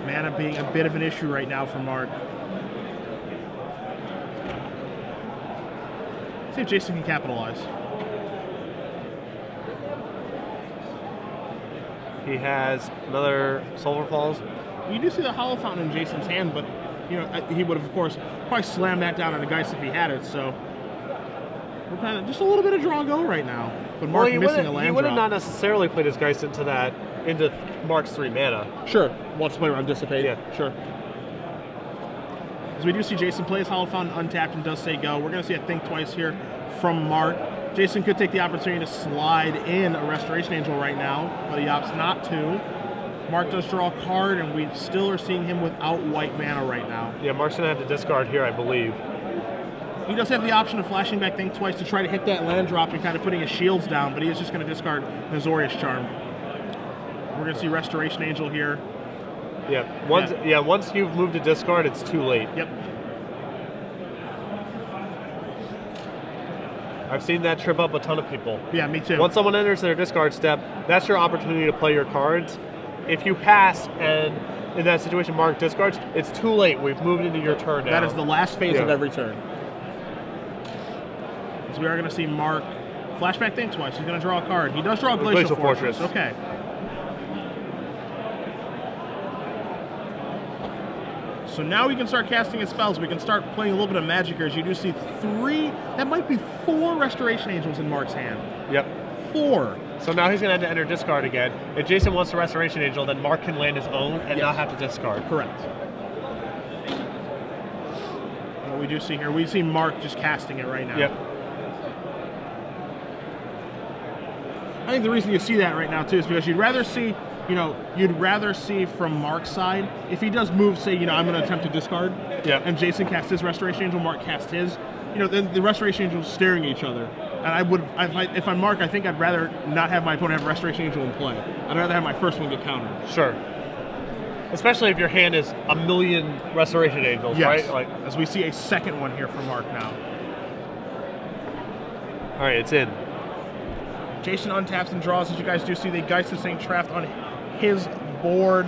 Mana being a bit of an issue right now for Mark. See if Jason can capitalize. He has another Sulfur Falls. You do see the Hollow Fountain in Jason's hand, but he would have, of course, probably slammed that down on a Geist if he had it. So we're kind of just a little bit of draw go right now. But Mark missing a land he would have drop. not necessarily played his Geist into Mark's 3 mana. Sure, wants to play around Dissipate. Yeah, sure. As we do see Jason plays Hollow Fountain untapped and does say go. We're going to see a think twice here from Mark. Jason could take the opportunity to slide in a Restoration Angel right now, but he opts not to. Mark does draw a card, and we still are seeing him without white mana right now. Yeah, Mark's going to have to discard here, I believe. He does have the option of flashing back Think Twice to try to hit that land drop and kind of putting his shields down, but he is just going to discard Azorius Charm. We're going to see Restoration Angel here. Yeah, once you've moved to discard, it's too late. Yep. I've seen that trip up a ton of people. Yeah, me too. Once someone enters their discard step, that's your opportunity to play your cards. If you pass and in that situation Mark discards, it's too late. We've moved into your turn now. That is the last phase of every turn. So we are going to see Mark flashback Think Twice. He's going to draw a card. He does draw a Glacial Fortress. Okay. So now we can start casting his spells. We can start playing a little bit of Magic here. As you do see that might be 4 Restoration Angels in Mark's hand. Yep. 4. So now he's going to have to enter discard again. If Jason wants a Restoration Angel, then Mark can land his own and not have to discard. Correct. What we do see here, we see Mark just casting it right now. Yep. I think the reason you see that right now too is because you'd rather see from Mark's side, if he does move, say, I'm going to attempt to discard, and Jason casts his Restoration Angel, Mark casts his, then the Restoration Angels staring at each other. And if I'm Mark, I think I'd rather not have my opponent have Restoration Angel in play. I'd rather have my first one get countered. Sure. Especially if your hand is a million Restoration Angels, yes. right? As we see a second one here from Mark now. All right, it's in. Jason untaps and draws. As you guys do see, the Geist of St. Traft on his board.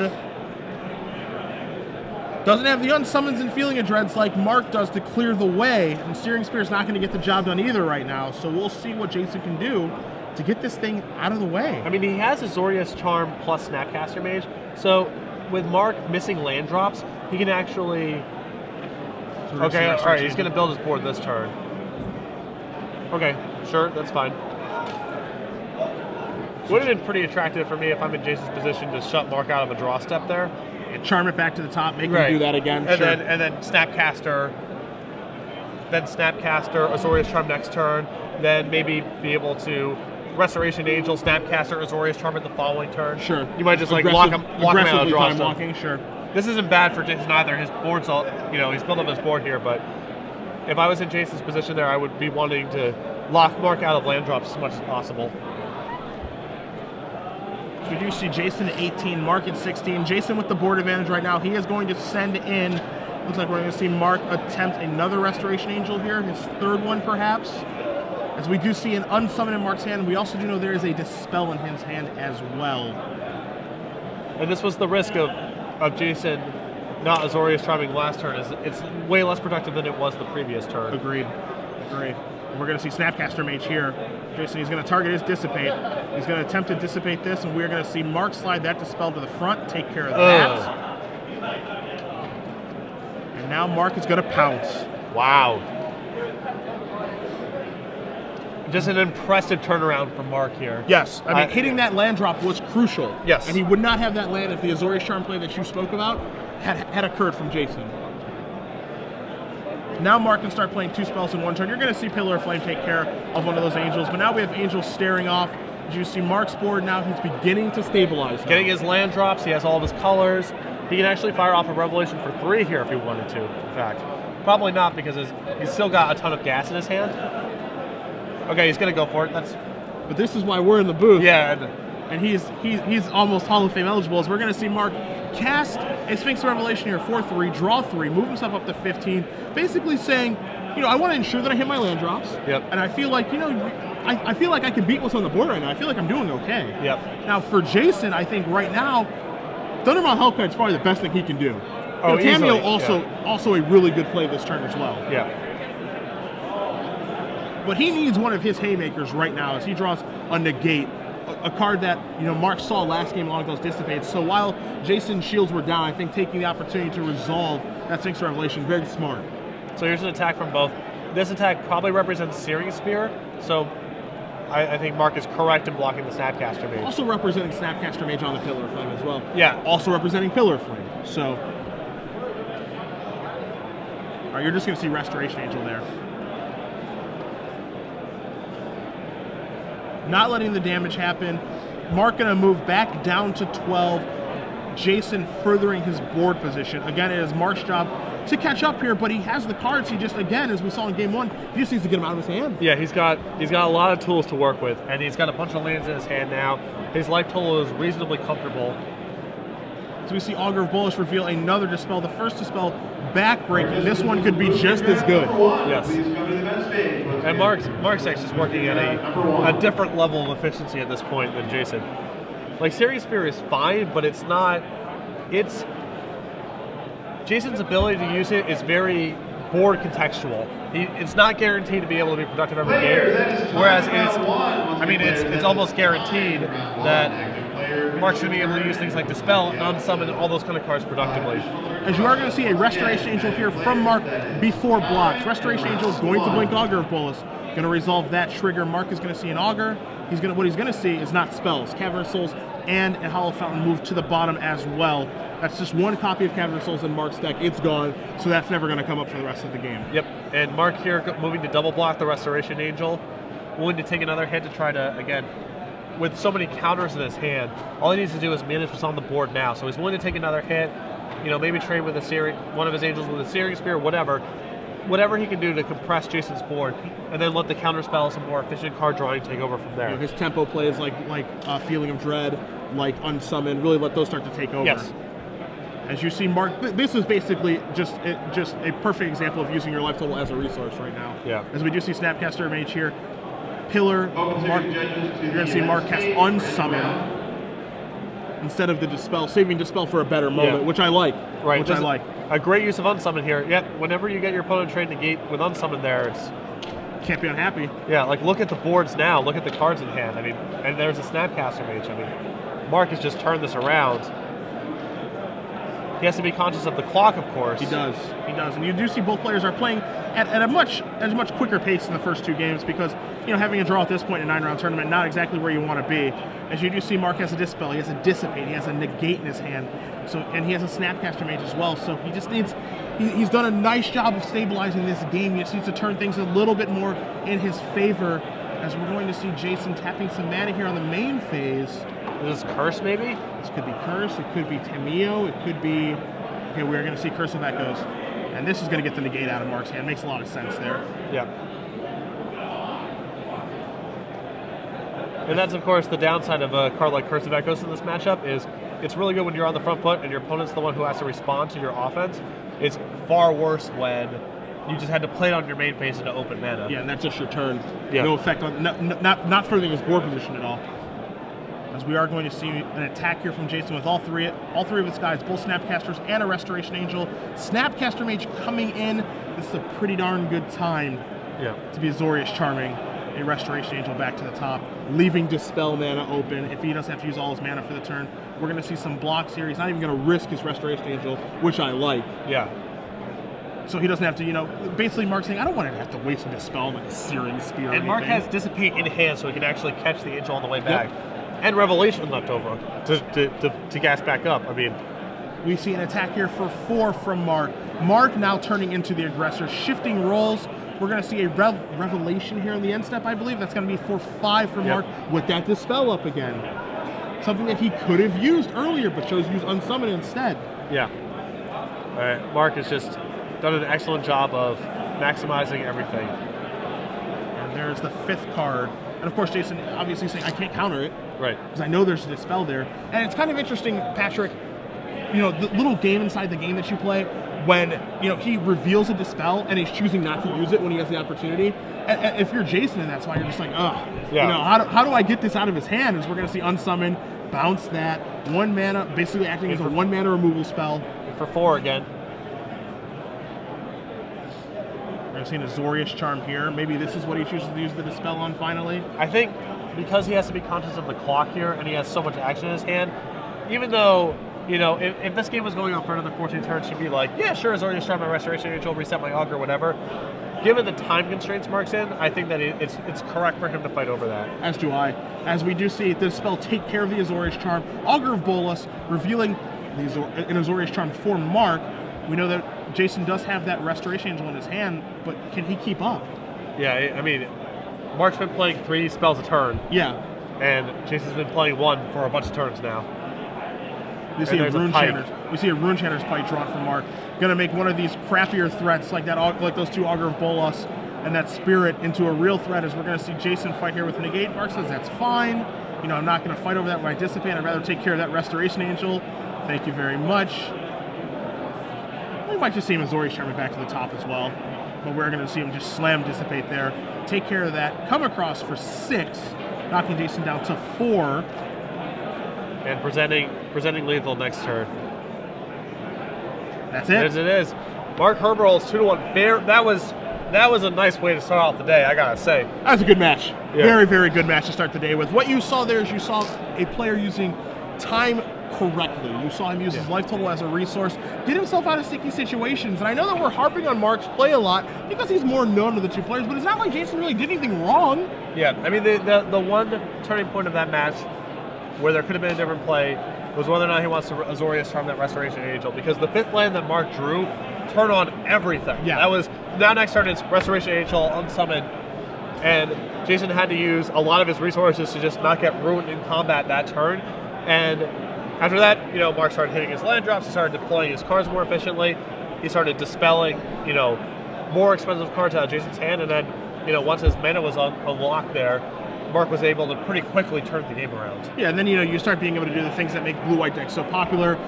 Doesn't have the unsummons and Feeling of Dreads like Mark does to clear the way, and Searing Spear is not going to get the job done either right now, so we'll see what Jason can do to get this thing out of the way. I mean, he has Azorius Charm plus Snapcaster Mage, so with Mark missing land drops, he can actually... Okay, all right, he's going to build his board this turn. Okay, sure, that's fine. Would have been pretty attractive for me if I'm in Jason's position to shut Mark out of a draw step there. And charm it back to the top, make him do that again. And then Snapcaster, Azorius Charm next turn, then maybe be able to Restoration Angel, Snapcaster, Azorius Charm at the following turn. Sure. You might just like lock him out of draw step. Walking, sure. This isn't bad for Jason either. His board's all, he's built up his board here, but if I was in Jason's position there, I would be wanting to lock Mark out of land drops as much as possible. So we do see Jason at 18, Mark at 16. Jason with the board advantage right now. He is going to send in, looks like we're going to see Mark attempt another Restoration Angel here, his third one perhaps. As we do see an unsummon in Mark's hand, we also do know there is a Dispel in his hand as well. And this was the risk of Jason not Azorius Charming last turn. It's way less productive than it was the previous turn. Agreed. We're going to see Snapcaster Mage here. Jason, he's going to target his Dissipate. He's going to attempt to dissipate this, and we're going to see Mark slide that Dispel to the front, take care of that. And now Mark is going to pounce. Wow. Just an impressive turnaround from Mark here. Yes, I mean, hitting that land drop was crucial. Yes. And he would not have that land if the Azorius Charm play that you spoke about had occurred from Jason. Now Mark can start playing 2 spells in one turn. You're going to see Pillar of Flame take care of one of those angels, but now we have angels staring off. As you see Mark's board now, he's beginning to stabilize now. Getting his land drops, he has all of his colors. He can actually fire off a Revelation for 3 here if he wanted to, in fact. Probably not because he's still got a ton of gas in his hand. Okay, he's going to go for it. But this is why we're in the booth. Yeah. And he's almost Hall of Fame eligible, as we're going to see Mark cast a Sphinx Revelation here, 4-3, draw 3, move himself up to 15, basically saying, I want to ensure that I hit my land drops. Yep. And I feel like, I feel like I can beat what's on the board right now. I feel like I'm doing okay. Yep. Now, for Jason, I think right now, Thundermaw Hellkite is probably the best thing he can do. Oh, Tamiyo easily. also a really good play this turn as well. Yeah. But he needs one of his haymakers right now as he draws a Negate, a card that Mark saw last game along with those Dissipates. So while Jason's shields were down, I think taking the opportunity to resolve that Sphinx Revelation, very smart. So here's an attack from both. This attack probably represents Searing Spear, so I think Mark is correct in blocking the Snapcaster Mage. Also representing Snapcaster Mage on the Pillar of Flame as well. Yeah. Also representing Pillar of Flame. So All right, you're just going to see Restoration Angel there. Not letting the damage happen. Mark going to move back down to 12. Jason furthering his board position. Again, it is Mark's job to catch up here, but he has the cards. He just, again, as we saw in game 1, he just needs to get them out of his hand. Yeah, he's got a lot of tools to work with, and he's got a bunch of lands in his hand now. His life total is reasonably comfortable. So we see Augur of Bolas reveal another Dispel. The first Dispel backbreaking. This one could be just as good. Yes. And Mark's actually just working at a different level of efficiency at this point than Jason. Like, Searing Spear is fine, but it's not... Jason's ability to use it is very board contextual. It's not guaranteed to be able to be productive every game, whereas it's almost guaranteed that Mark's going to be able to use things like Dispel, Unsummon, and all those kind of cards productively. As you are going to see a Restoration Angel here from Mark before blocks. Restoration Angel is going to blink Augur of Bolas. Going to resolve that trigger. Mark is going to see an Augur. What he's going to see is not spells. Cavern of Souls and a Hollow Fountain move to the bottom as well. That's just one copy of Cavern of Souls in Mark's deck. It's gone, so that's never going to come up for the rest of the game. Yep, and Mark here moving to double block the Restoration Angel, willing to take another hit to try to, again, with so many counters in his hand, all he needs to do is manage what's on the board now. So he's willing to take another hit, maybe trade with one of his angels with a Searing Spear, whatever he can do to compress Jason's board, and then let the counter spells and more efficient card drawing take over from there. His tempo plays like Feeling of Dread, like Unsummon, really let those start to take over. Yes. As you see, Mark, this is basically just a perfect example of using your life total as a resource right now. Yeah. As we do see Snapcaster Mage here, Pillar, Mark, you're going to see Mark cast Unsummon instead of the Dispel, saving Dispel for a better moment, which I like. Right. Which I like. A great use of Unsummon here. Yet, whenever you get your opponent trade negate with Unsummon there, it's... Can't be unhappy. Yeah, like, look at the boards now. Look at the cards in hand. And there's a Snapcaster Mage. Mark has just turned this around. He has to be conscious of the clock, of course. He does. And you do see both players are playing at a much quicker pace in the first two games because, having a draw at this point in a 9-round tournament, not exactly where you want to be. As you do see, Mark has a Dispel, he has a Dissipate, he has a Negate in his hand, and he has a Snapcaster Mage as well. So he just needs, he's done a nice job of stabilizing this game. He just needs to turn things a little bit more in his favor. As we're going to see Jason tapping some mana here on the main phase. Is this Curse, maybe? This could be Curse, it could be Tameo, it could be... Okay, we're going to see Curse of Echoes. And this is going to get the negate out of Mark's hand. Makes a lot of sense there. Yeah. And that's, of course, the downside of a card like Curse of Echoes in this matchup is it's really good when you're on the front foot and your opponent's the one who has to respond to your offense. It's far worse when you just had to play it on your main phase into open mana. Yeah, and that's just your turn. Yeah. No effect on, not furthering his board position at all. As we are going to see an attack here from Jason with all three of his guys, both Snapcasters and a Restoration Angel. Snapcaster Mage coming in. This is a pretty darn good time to be Azorius Charming a Restoration Angel back to the top, leaving Dispel mana open. If he doesn't have to use all his mana for the turn, we're going to see some blocks here. He's not even going to risk his Restoration Angel, which I like. Yeah. So he doesn't have to, basically Mark's saying, I don't want to have to waste a Dispel like a Searing Spear. And Mark has Dissipate in hand, so he can actually catch the Angel on the way back. Yep. And Revelation left over to gas back up. We see an attack here for 4 from Mark. Mark now turning into the aggressor, shifting roles. We're going to see a Revelation here in the end step, I believe. That's going to be for 5 from Mark with that Dispel up again. Something that he could have used earlier, but chose to use Unsummon instead. Yeah. All right. Mark has just done an excellent job of maximizing everything. And there's the 5th card. And of course, Jason obviously saying, I can't counter it. Right. Because I know there's a Dispel there. And it's kind of interesting, Patrick, the little game inside the game that you play when, he reveals a Dispel and he's choosing not to use it when he has the opportunity. And if you're Jason and that's why you're just like, ugh, how do I get this out of his hand? As we're going to see Unsummon, bounce that, 1 mana, basically acting as a 1 mana removal spell. For 4 again. We're going to see an Azorius Charm here. Maybe this is what he chooses to use the Dispel on finally. I think because he has to be conscious of the clock here and he has so much action in his hand, even though, if this game was going on for another 14 turns, he'd be like, yeah, sure, Azorius Charm, my Restoration Angel, reset my Augur, whatever. Given the time constraints Mark's in, I think that it's correct for him to fight over that. As do I. As we do see the Dispel take care of the Azorius Charm, Augur of Bolas, revealing an Azorius Charm for Mark. We know that Jason does have that Restoration Angel in his hand, but can he keep up? Yeah, I mean, Mark's been playing 3 spells a turn. Yeah. And Jason's been playing 1 for a bunch of turns now. We see a Rune Chanter's Pike drawn from Mark. Gonna make one of these crappier threats like that, like those 2 Augur of Bolas and that Spirit into a real threat, as we're gonna see Jason fight here with Negate. Mark says that's fine. You know, I'm not gonna fight over that when I dissipate. I'd rather take care of that Restoration Angel. Thank you very much. We might just see him Azorius Charm back to the top as well. But we're gonna see him just slam Dissipate there. Take care of that. Come across for 6, knocking Jason down to 4. And presenting lethal next turn. That's it. As it is. Mark Herberholz 2-1. That was a nice way to start off the day, I gotta say. That's a good match. Yeah. Very, very good match to start the day with. What you saw there is you saw a player using time correctly. You saw him use his life total as a resource, get himself out of sticky situations. And I know that we're harping on Mark's play a lot because he's more known to the 2 players, but it's not like Jason really did anything wrong. Yeah, I mean, the one turning point of that match where there could have been a different play was whether or not he wants to Azorius Charm that Restoration Angel, because the 5th land that Mark drew turned on everything. Yeah. That was, now next turn it's Restoration Angel unsummoned, and Jason had to use a lot of his resources to just not get ruined in combat that turn. And after that, you know, Mark started hitting his land drops, he started deploying his cards more efficiently, he started dispelling, you know, more expensive cards out of Jason's hand, and then, you know, once his mana was unlocked there, Mark was able to pretty quickly turn the game around. Yeah, and then, you know, you start being able to do the things that make blue-white decks so popular.